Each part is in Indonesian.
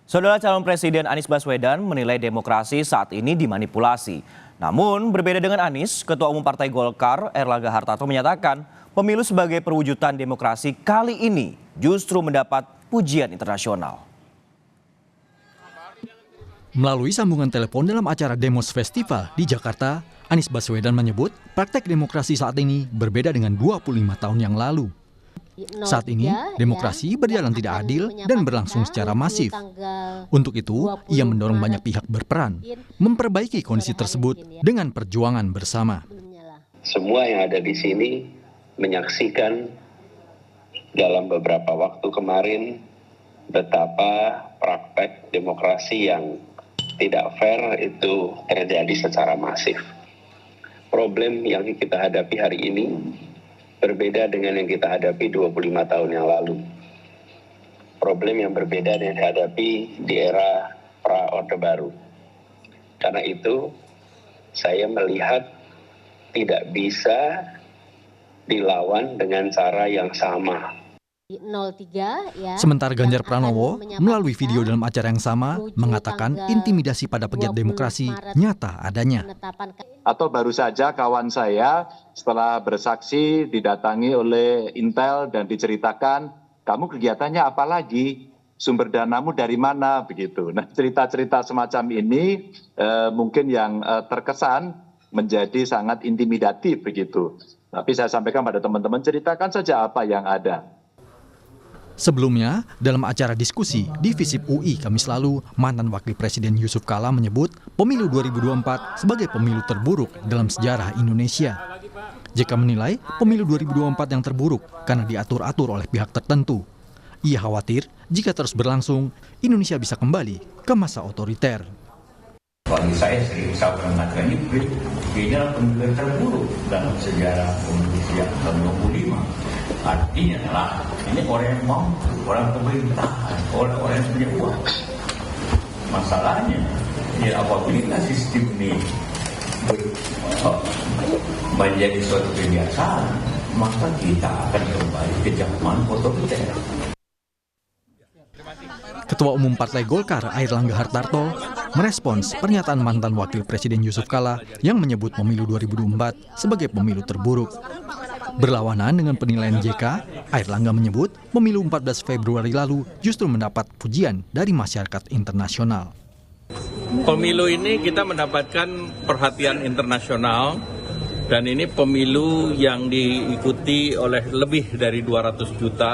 Saudara calon Presiden Anies Baswedan menilai demokrasi saat ini dimanipulasi. Namun berbeda dengan Anies, Ketua Umum Partai Golkar Airlangga Hartarto menyatakan pemilu sebagai perwujudan demokrasi kali ini justru mendapat pujian internasional. Melalui sambungan telepon dalam acara Demos Festival di Jakarta, Anies Baswedan menyebut praktek demokrasi saat ini berbeda dengan 25 tahun yang lalu. Saat ini, demokrasi berjalan tidak adil dan berlangsung secara masif. Untuk itu, ia mendorong banyak pihak berperan, memperbaiki kondisi tersebut dengan perjuangan bersama. Semua yang ada di sini menyaksikan dalam beberapa waktu kemarin betapa praktek demokrasi yang tidak fair itu terjadi secara masif. Problem yang kita hadapi hari ini berbeda dengan yang kita hadapi 25 tahun yang lalu. Problem yang berbeda yang dihadapi di era pra-Orde Baru. Karena itu, saya melihat tidak bisa dilawan dengan cara yang sama. Sementara Ganjar Pranowo melalui video dalam acara yang sama mengatakan intimidasi pada pegiat demokrasi nyata adanya. Atau baru saja kawan saya setelah bersaksi didatangi oleh Intel dan diceritakan, kamu kegiatannya apa lagi? Sumber danamu dari mana? Begitu. Nah, cerita-cerita semacam ini mungkin yang terkesan menjadi sangat intimidatif begitu. Tapi saya sampaikan pada teman-teman, ceritakan saja apa yang ada. Sebelumnya, dalam acara diskusi di FISIP UI Kamis lalu, mantan Wakil Presiden Yusuf Kala menyebut pemilu 2024 sebagai pemilu terburuk dalam sejarah Indonesia. JK menilai pemilu 2024 yang terburuk karena diatur-atur oleh pihak tertentu. Ia khawatir jika terus berlangsung, Indonesia bisa kembali ke masa otoriter. Bagi saya pernah mengatakan ini adalah pemilu terburuk dalam sejarah Indonesia tahun 25. Artinya adalah ini orang yang mampu, orang pemerintahan, orang yang punya uang. Masalahnya, ya apabila sistem ini menjadi suatu kebiasaan, maka kita akan kembali ke zaman otoriter. Ketua Umum Partai Golkar Airlangga Hartarto merespons pernyataan mantan Wakil Presiden Yusuf Kala yang menyebut pemilu 2024 sebagai pemilu terburuk. Berlawanan dengan penilaian JK, Airlangga menyebut pemilu 14 Februari lalu justru mendapat pujian dari masyarakat internasional. Pemilu ini kita mendapatkan perhatian internasional dan ini pemilu yang diikuti oleh lebih dari 200 juta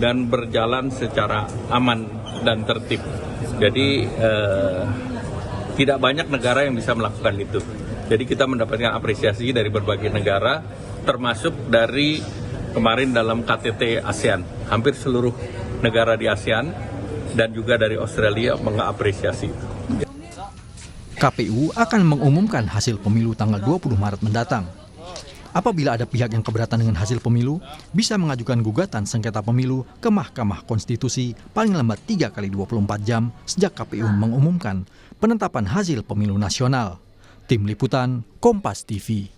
dan berjalan secara aman dan tertib. Jadi tidak banyak negara yang bisa melakukan itu. Jadi kita mendapatkan apresiasi dari berbagai negara, termasuk dari kemarin dalam KTT ASEAN. Hampir seluruh negara di ASEAN dan juga dari Australia mengapresiasi. KPU akan mengumumkan hasil pemilu tanggal 20 Maret mendatang. Apabila ada pihak yang keberatan dengan hasil pemilu, bisa mengajukan gugatan sengketa pemilu ke Mahkamah Konstitusi paling lambat 3 kali 24 jam sejak KPU mengumumkan penetapan hasil pemilu nasional. Tim Liputan, Kompas TV.